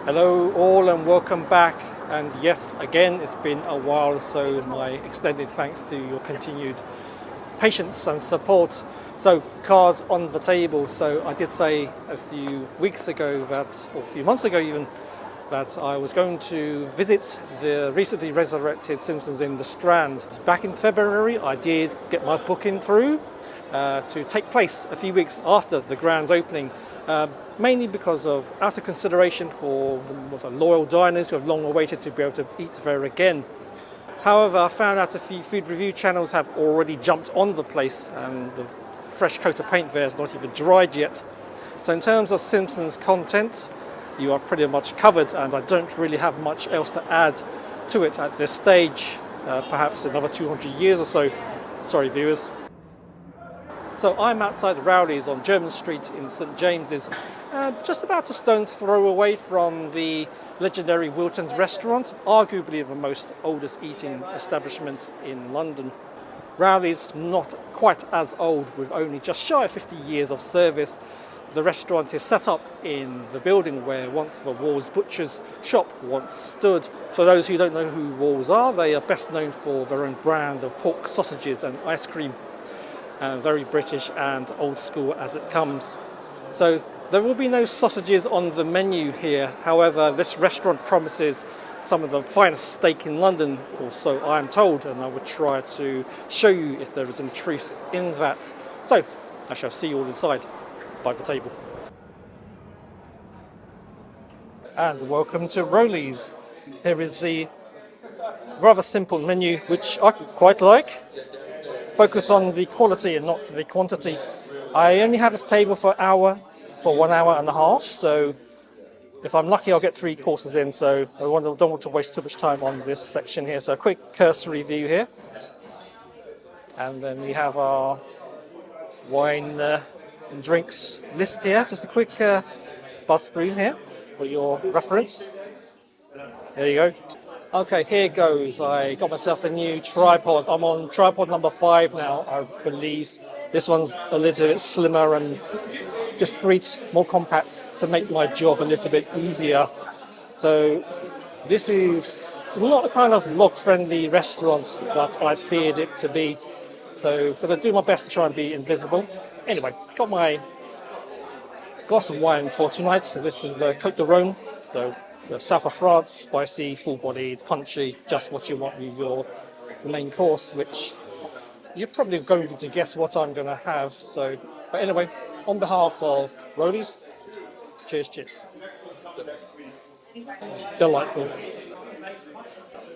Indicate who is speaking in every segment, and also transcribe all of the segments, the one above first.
Speaker 1: Hello all and welcome back, and yes, again it's been a while, so my extended thanks to your continued patience and support. So cards on the table. So I did say a few weeks ago that, or a few months ago even, that I was going to visit the recently resurrected Simpsons in the Strand. Back in February I did get my booking through to take place a few weeks after the grand opening. Mainly because of out of consideration for the loyal diners who have long awaited to be able to eat there again. However, I found out a few food review channels have already jumped on the place, and the fresh coat of paint there is not even dried yet. So in terms of Simpsons content, you are pretty much covered, and I don't really have much else to add to it at this stage. Perhaps another 200 years or so. Sorry viewers. So I'm outside Rowley's on Jermyn Street in St James's, just about a stone's throw away from the legendary Wilton's restaurant, arguably the most oldest eating establishment in London. Rowley's not quite as old, with only just shy of 50 years of service. The restaurant is set up in the building where once the Walls Butcher's shop once stood. For those who don't know who Walls are, they are best known for their own brand of pork sausages and ice cream. Very British and old school as it comes. So there will be no sausages on the menu here. However, this restaurant promises some of the finest steak in London, or so I am told, and I will try to show you if there is any truth in that. So I shall see you all inside by the table. And welcome to Rowley's. Here is the rather simple menu, which I quite like. Focus on the quality and not the quantity. I only have this table for 1 hour and a half, so if I'm lucky I'll get 3 courses in, so I don't want to waste too much time on this section here. So a quick cursory view here, and then we have our wine and drinks list here. Just a quick buzz through here for your reference. There you go. Okay, here goes. I got myself a new tripod. I'm on tripod number 5 now, I believe. This one's a little bit slimmer and discreet, more compact, to make my job a little bit easier. So this is not the kind of vlog-friendly restaurant that I feared it to be. So I'm going to do my best to try and be invisible. Anyway, got my glass of wine for tonight. So this is Côte de Rhône. So the south of France, spicy, full-bodied, punchy, just what you want with your main course, which you're probably going to guess what I'm going to have. So, but anyway, on behalf of Rowley's, cheers. Delightful.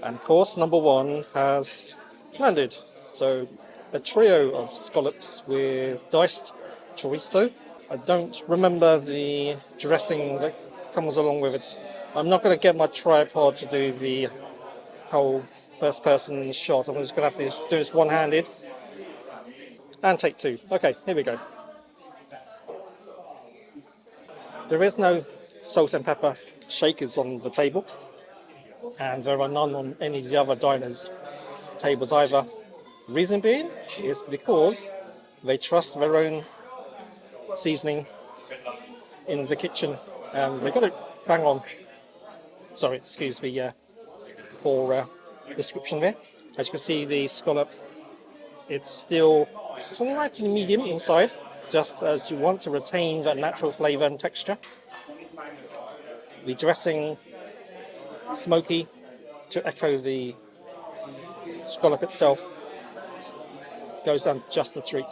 Speaker 1: And course number 1 has landed. So a trio of scallops with diced chorizo. I don't remember the dressing that comes along with it. I'm not going to get my tripod to do the whole first person shot. I'm just going to have to do this one-handed. And take 2. Okay, here we go. There is no salt and pepper shakers on the table, and there are none on any of the other diners' tables either. Reason being is because they trust their own seasoning in the kitchen, and they got it bang on. Sorry, excuse the poor description there. As you can see, the scallop, it's still slightly medium inside, just as you want to retain that natural flavour and texture. The dressing, smoky, to echo the scallop itself, goes down just a treat.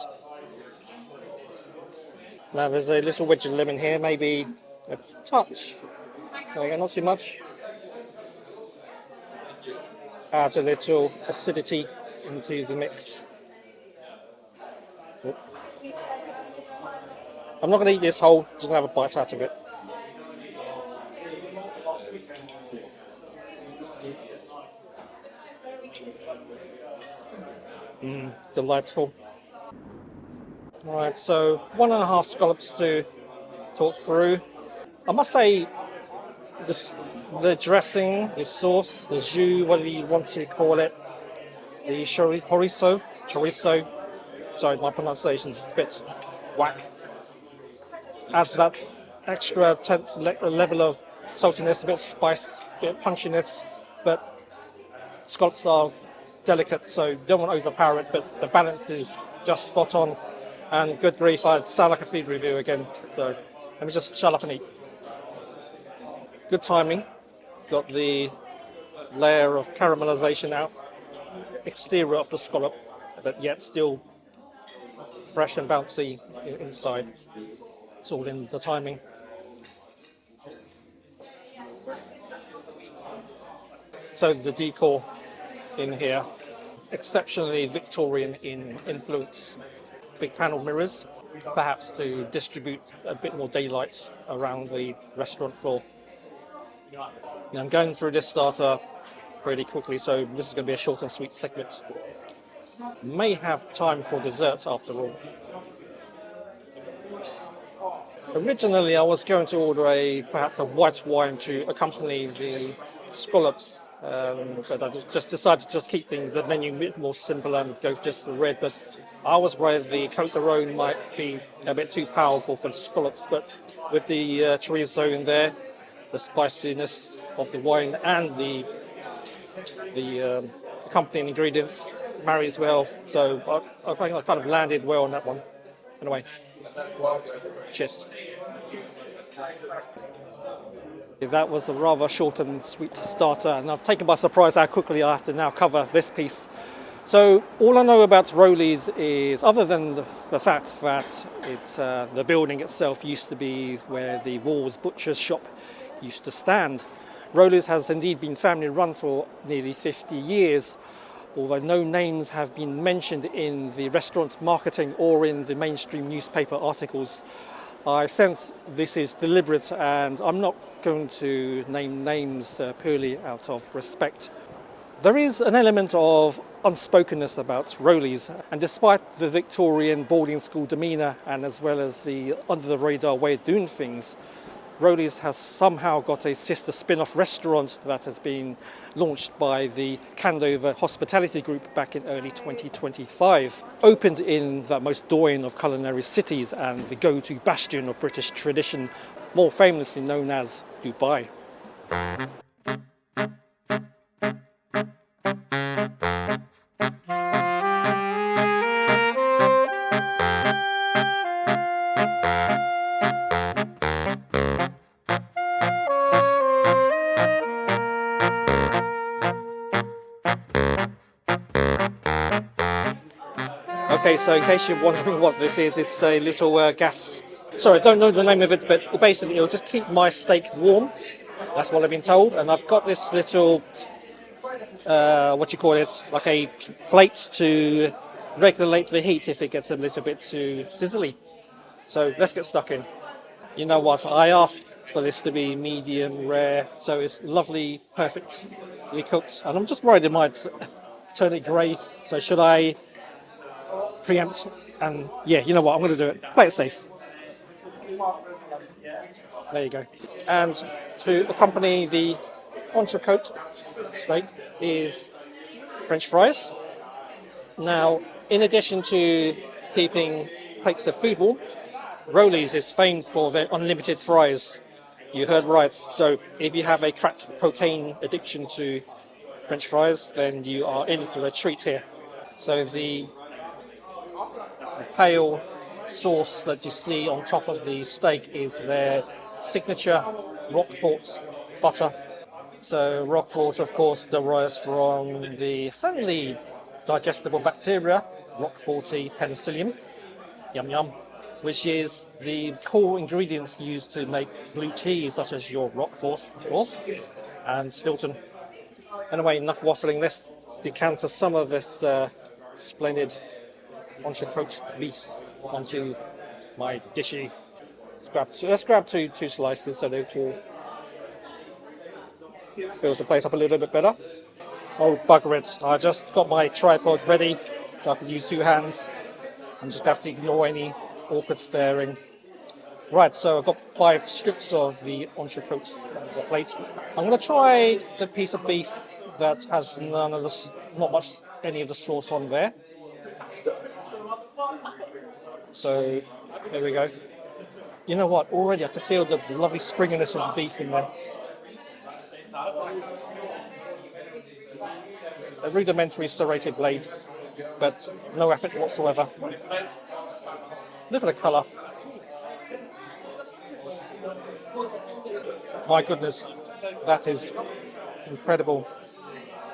Speaker 1: Now there's a little wedge of lemon here, maybe a touch. There we go, not too much. Adds a little acidity into the mix. I'm not going to eat this whole, just going to have a bite out of it. Delightful. Right, so 1.5 scallops to talk through. I must say, the dressing, the sauce, the jus, whatever you want to call it, the chorizo, sorry, my pronunciation's a bit whack, adds that extra tense level of saltiness, a bit of spice, a bit of punchiness, but scallops are delicate, so don't want to overpower it, but the balance is just spot on. And good grief, I'd sound like a food review again, so let me just shut up and eat. Good timing, got the layer of caramelization out, exterior of the scallop, but yet still fresh and bouncy inside. It's all in the timing. So the decor in here, exceptionally Victorian in influence. Big panel mirrors, perhaps to distribute a bit more daylight around the restaurant floor. Now I'm going through this starter pretty quickly, so this is going to be a short and sweet segment. May have time for dessert after all. Originally I was going to order perhaps a white wine to accompany the scallops, but I just decided to just keep the menu a bit more simple and go just for red. But I was worried the Côte de Rhône might be a bit too powerful for the scallops, but with the chorizo in there, the spiciness of the wine and the accompanying ingredients marries well. So I think I kind of landed well on that one. Anyway, cheers. That was a rather short and sweet starter, and I'm taken by surprise how quickly I have to now cover this piece. So all I know about Rowley's is, other than the fact that it's the building itself used to be where the Walls Butcher's shop used to stand. Rowley's has indeed been family run for nearly 50 years, although no names have been mentioned in the restaurant's marketing or in the mainstream newspaper articles. I sense this is deliberate, and I'm not going to name names purely out of respect. There is an element of unspokenness about Rowley's, and despite the Victorian boarding school demeanour and as well as the under-the-radar way of doing things, Rowley's has somehow got a sister spin-off restaurant that has been launched by the Candover Hospitality Group back in early 2025. Opened in the most doyen of culinary cities and the go-to bastion of British tradition, more famously known as Dubai. Okay, so in case you're wondering what this is, it's a little gas. Sorry, I don't know the name of it, but basically it'll just keep my steak warm. That's what I've been told. And I've got this little, like a plate to regulate the heat if it gets a little bit too sizzly. So let's get stuck in. You know what, I asked for this to be medium rare, so it's lovely, perfectly cooked. And I'm just worried it might turn it grey, so should I preempt? And yeah, you know what, I'm going to do it. Play it safe. There you go. And to accompany the entrecôte steak is French fries. Now, in addition to keeping plates of food warm, Rowley's is famed for their unlimited fries. You heard right. So if you have a crack cocaine addiction to French fries, then you are in for a treat here. So the pale sauce that you see on top of the steak is their signature Roquefort butter. So Roquefort, of course, derives from the friendly digestible bacteria, Roqueforti penicillium, yum yum, which is the core ingredients used to make blue cheese, such as your Roquefort, of course, and Stilton. Anyway, enough waffling. Let's decant some of this splendid entrecôte beef onto my dishy. Let's grab two slices so they all fills the place up a little bit better. Oh, bugger it. I just got my tripod ready so I can use two hands and just have to ignore any awkward staring. Right, so I've got 5 strips of the entrecôte on the plate. I'm going to try the piece of beef that has any of the sauce on there. So, there we go. You know what, already I can feel the lovely springiness of the beef in there. A rudimentary serrated blade, but no effort whatsoever. Look at the colour. My goodness, that is incredible,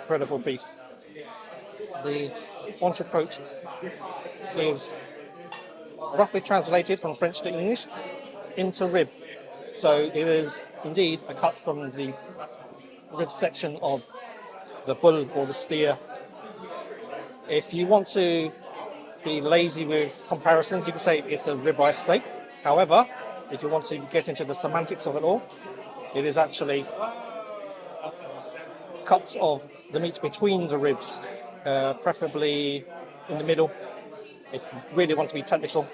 Speaker 1: incredible beef. The entrecôte is roughly translated from French to English into rib. So it is indeed a cut from the rib section of the bull or the steer. If you want to be lazy with comparisons, you can say it's a ribeye steak. However, if you want to get into the semantics of it all, it is actually cuts of the meat between the ribs, preferably in the middle, if you really want to be technical.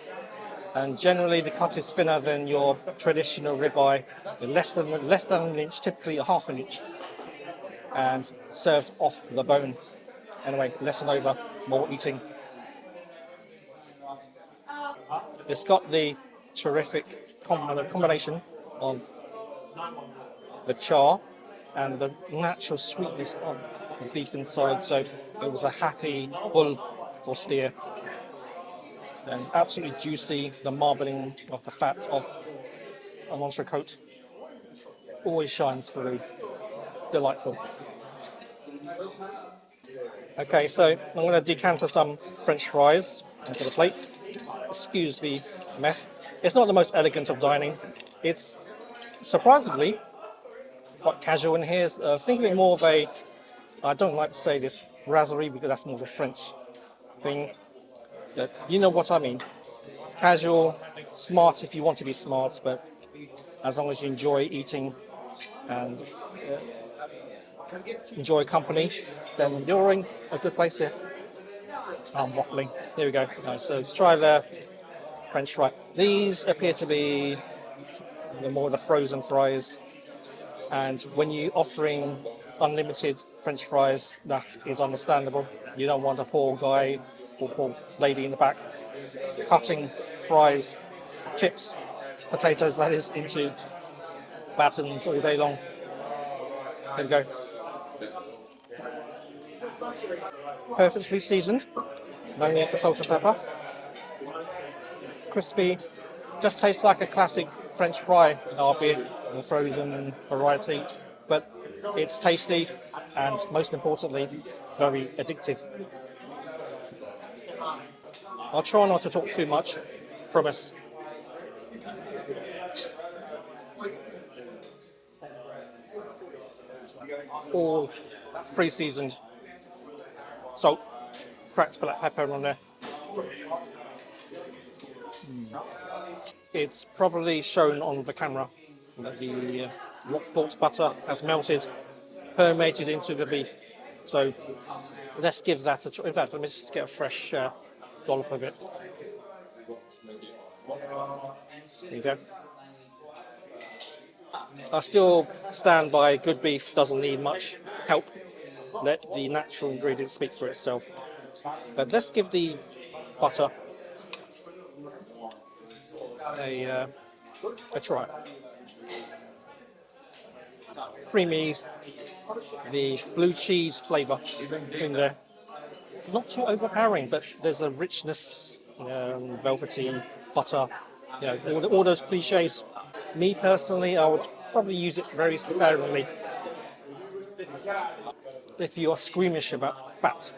Speaker 1: And generally the cut is thinner than your traditional ribeye, less than an inch, typically a half an inch, and served off the bone. Anyway, less than over, more eating. It's got the terrific combination of the char and the natural sweetness of the beef inside, so it was a happy bull or steer. And absolutely juicy, the marbling of the fat of an entrecôte always shines through. Delightful. Okay, so I'm going to decant some French fries onto the plate. Excuse the mess. It's not the most elegant of dining. It's surprisingly quite casual in here. Think of it more of a, I don't like to say this, brasserie, because that's more of a French thing. But you know what I mean. Casual, smart if you want to be smart, but as long as you enjoy eating and enjoy company, then you're in a good place here. I'm waffling. Here we go. So let's try the French fry. These appear to be more of the frozen fries, and when you're offering unlimited French fries, that is understandable. You don't want a poor guy or poor lady in the back cutting fries, chips, potatoes that is, into batons all day long. There we go. Perfectly seasoned, no need for salt and pepper. Crispy, just tastes like a classic French fry, albeit the frozen variety, but it's tasty and most importantly, very addictive. I'll try not to talk too much, promise. All pre-seasoned. Salt, cracked black pepper on there. It's probably shown on the camera that the Roquefort butter has melted, permeated into the beef. So let's give that a try. In fact, let me just get a fresh dollop of it. There you go. I still stand by good beef doesn't need much help. Let the natural ingredients speak for itself. But let's give the butter a try. Creamy, the blue cheese flavour in there. Not too overpowering, but there's a richness, velvety butter, all those cliches. Me personally, I would probably use it very sparingly. If you are squeamish about fat,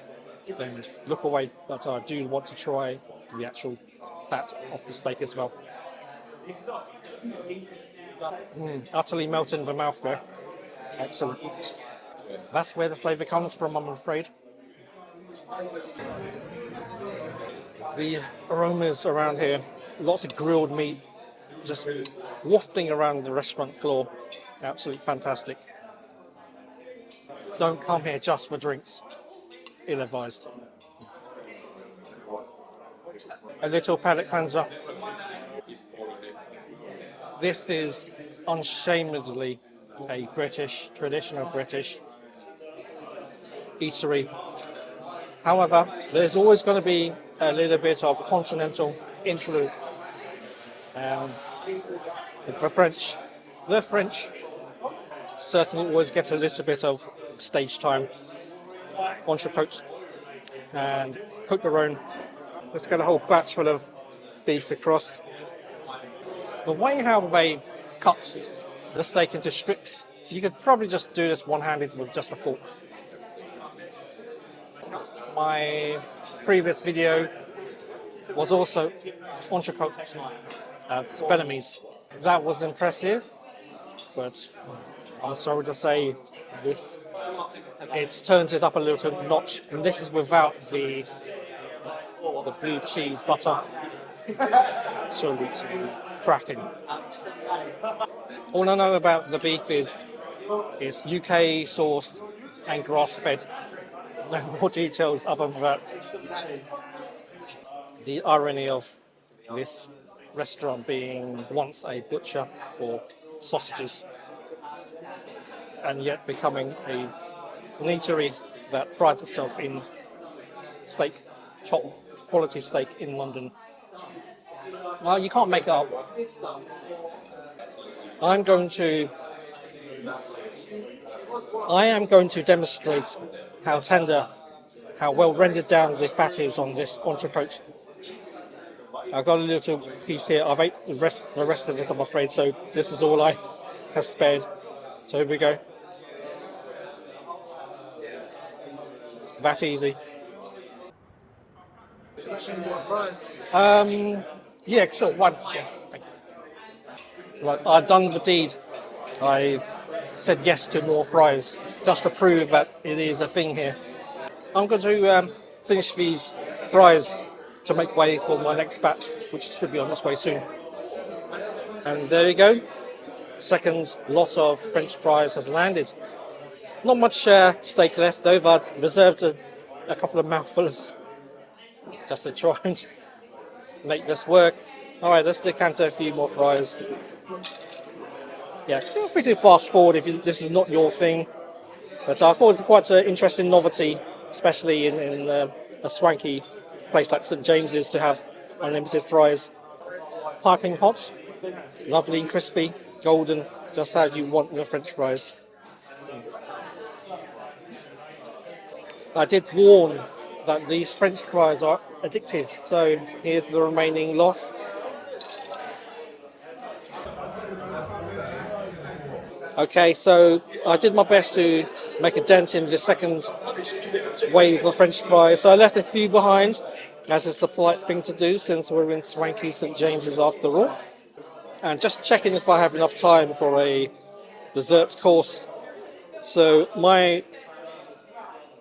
Speaker 1: then look away, but I do want to try the actual fat of the steak as well. Utterly melted in the mouth there. Excellent. That's where the flavour comes from, I'm afraid. The aromas around here, lots of grilled meat, just wafting around the restaurant floor. Absolutely fantastic. Don't come here just for drinks. Ill-advised. A little palate cleanser. This is unashamedly a traditional British eatery. However, there's always going to be a little bit of continental influence. The French certainly always get a little bit of stage time. Entrecôte and cote de Rhone. Let's get a whole batch full of beef across. The way how they cut the steak into strips, you could probably just do this one-handed with just a fork. My previous video was also entrecôte at Bellamy's. That was impressive, but I'm sorry to say this, it turns it up a little notch, and this is without the blue cheese butter. So it's cracking. All I know about the beef is it's UK sourced and grass fed. No more details other than that. The irony of this restaurant being once a butcher for sausages and yet becoming an eatery that prides itself in steak, top quality steak in London. Well, you can't make it up. I am going to demonstrate how tender, how well rendered down the fat is on this entrecôte. I've got a little piece here. I've ate the rest of it, I'm afraid, so this is all I have spared. So here we go. That easy. Yeah, sure, one. Yeah, thank you. Right, I've done the deed. I've said yes to more fries, just to prove that it is a thing here. I'm going to finish these fries to make way for my next batch, which should be on its way soon. And there you go. Second lot of French fries has landed. Not much steak left though, but I've reserved a couple of mouthfuls just to try and make this work. Alright, let's decanter a few more fries. Yeah, feel free to fast forward if this is not your thing. But I thought it was quite an interesting novelty, especially in a swanky place like St James's, to have unlimited fries. Piping hot, lovely and crispy, golden, just as you want your French fries. I did warn that these French fries are addictive, so here's the remaining lot. Okay, so I did my best to make a dent in the second wave of French fries, so I left a few behind, as is the polite thing to do since we're in swanky St James's after all. And just checking if I have enough time for a dessert course. So my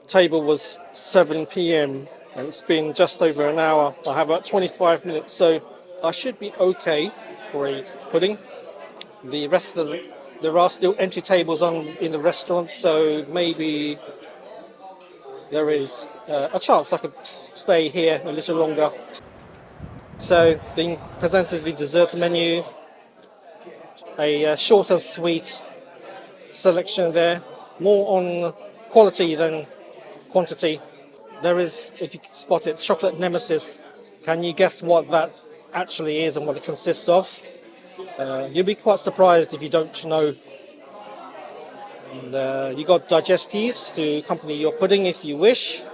Speaker 1: table was 7 p.m. and it's been just over an hour. I have about 25 minutes, so I should be okay for a pudding. The rest of there are still empty tables in the restaurant, so maybe there is a chance I could stay here a little longer. So, being presented the dessert menu, a short and sweet selection there, more on quality than quantity. There is, if you can spot it, chocolate nemesis. Can you guess what that actually is and what it consists of? You'll be quite surprised if you don't know. And, you got digestives to accompany your pudding if you wish.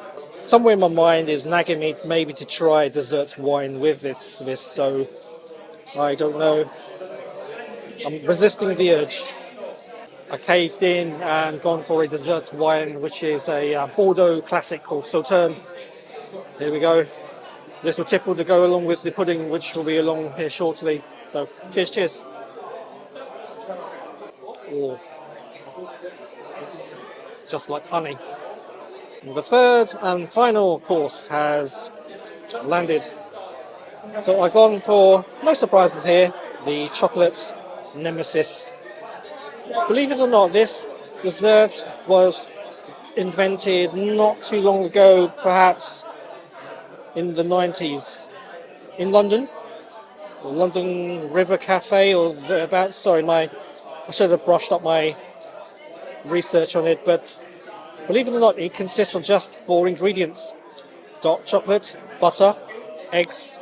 Speaker 1: Somewhere in my mind is nagging me maybe to try dessert wine with this, so I don't know. I'm resisting the urge. I caved in and gone for a dessert wine, which is a Bordeaux classic called Sauterne. Here we go. Little tipple to go along with the pudding, which will be along here shortly. So, cheers. Oh. Just like honey. And the third and final course has landed. So I've gone for, no surprises here, the chocolate nemesis. Believe it or not, this dessert was invented not too long ago, perhaps in the 90s, in London. The London River Cafe or thereabouts. Sorry, I should have brushed up my research on it, but believe it or not, it consists of just 4 ingredients: dark chocolate, butter, eggs,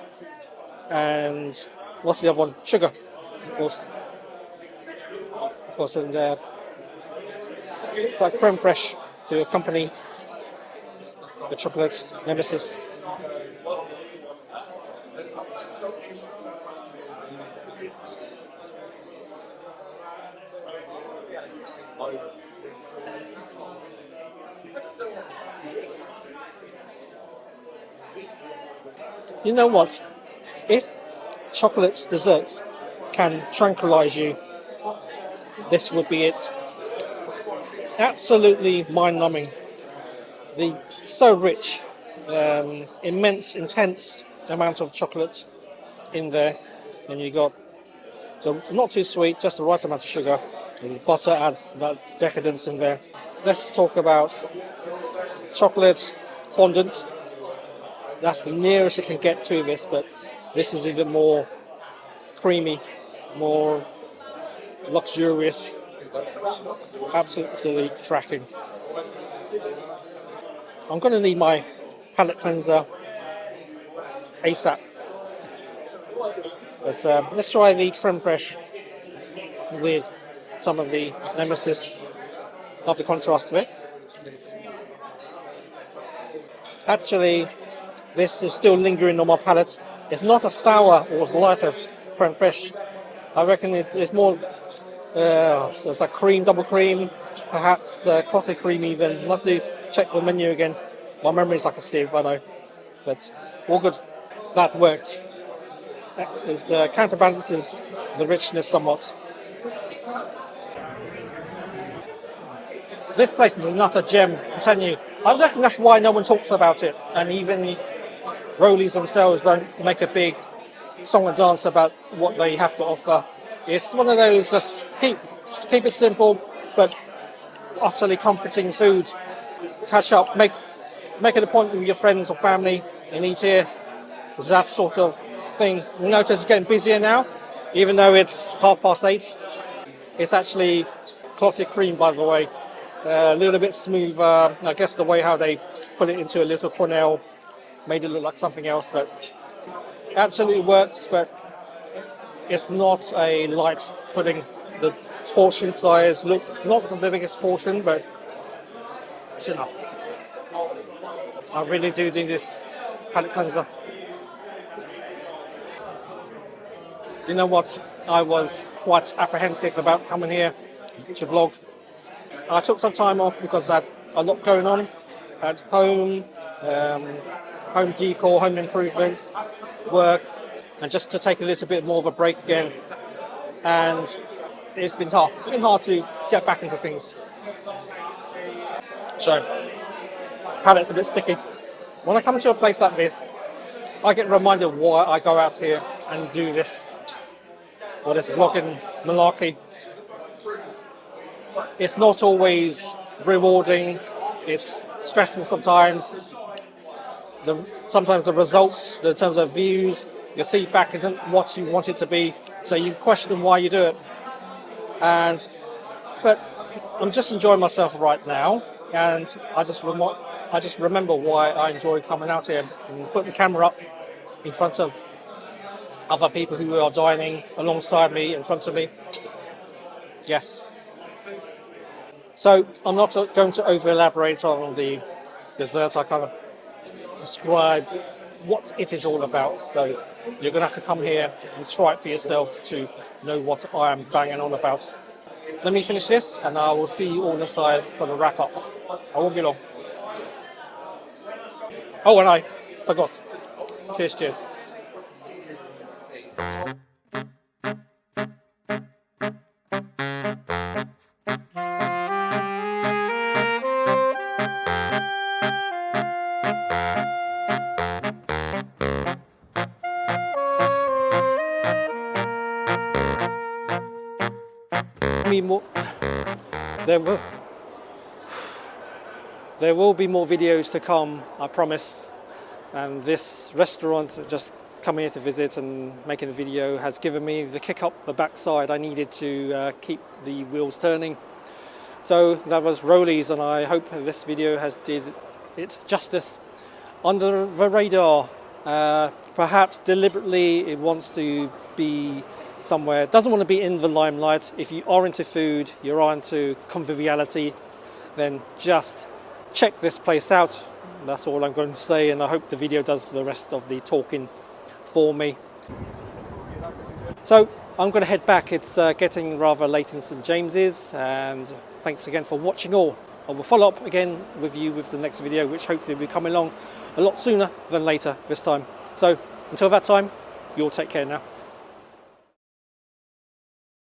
Speaker 1: and what's the other one? Sugar, of course, and like creme fraiche to accompany the chocolate nemesis. You know what? If chocolate desserts can tranquilize you, this would be it. Absolutely mind-numbing. So rich, immense, intense amount of chocolate in there, and you got not too sweet, just the right amount of sugar. And the butter adds that decadence in there. Let's talk about chocolate fondant. That's the nearest it can get to this, but this is even more creamy, more luxurious. Absolutely cracking. I'm going to need my palate cleanser ASAP. But let's try the creme fraiche with some of the nemesis of the contrast of it. Actually, this is still lingering on my palate. It's not as sour or as light as creme fraiche. I reckon it's more, so it's like cream, double cream, perhaps clotted cream even. I'll have to check the menu again. My memory's like a sieve, I know. But all good. That works. It counterbalances the richness somewhat. This place is an utter gem, I'm telling you. I reckon that's why no one talks about it. And even Rowleys themselves don't make a big song and dance about what they have to offer. It's one of those just keep it simple, but utterly comforting food. Catch up, make an appointment with your friends or family and eat here. It's that sort of thing. You notice it's getting busier now, even though it's 8:30. It's actually clotted cream, by the way. A little bit smoother. I guess the way how they put it into a little quenelle made it look like something else, but absolutely works. But it's not a light pudding. The portion size looks not the biggest portion, but it's enough. I really do need this palate cleanser. You know what? I was quite apprehensive about coming here to vlog. I took some time off because I had a lot going on at home, home decor, home improvements, work, and just to take a little bit more of a break again. And it's been tough. It's been hard to get back into things. So, palate's a bit sticky. When I come to a place like this, I get reminded why I go out here and do this, or this vlogging malarkey. It's not always rewarding. It's stressful sometimes. Sometimes the results, in terms of views, your feedback isn't what you want it to be. So you question why you do it. But I'm just enjoying myself right now, and I just remember why I enjoy coming out here and putting the camera up in front of other people who are dining alongside me, in front of me. Yes. So I'm not going to over-elaborate on the dessert. I kind of described what it is all about. So you're going to have to come here and try it for yourself to know what I am banging on about. Let me finish this and I will see you all inside for the wrap-up. I won't be long. Oh, and I forgot. Cheers. There will be more videos to come, I promise. And this restaurant, just coming here to visit and making the video, has given me the kick up the backside I needed to keep the wheels turning. So that was Rowley's, and I hope this video has did it justice. Under the radar, perhaps deliberately it wants to be somewhere, doesn't want to be in the limelight. If you are into food, you're into conviviality, then just check this place out. That's all I'm going to say, and I hope the video does the rest of the talking for me. So I'm going to head back. It's getting rather late in St James's, and thanks again for watching all. I will follow up again with you with the next video, which hopefully will be coming along a lot sooner than later this time. So until that time, you all take care now.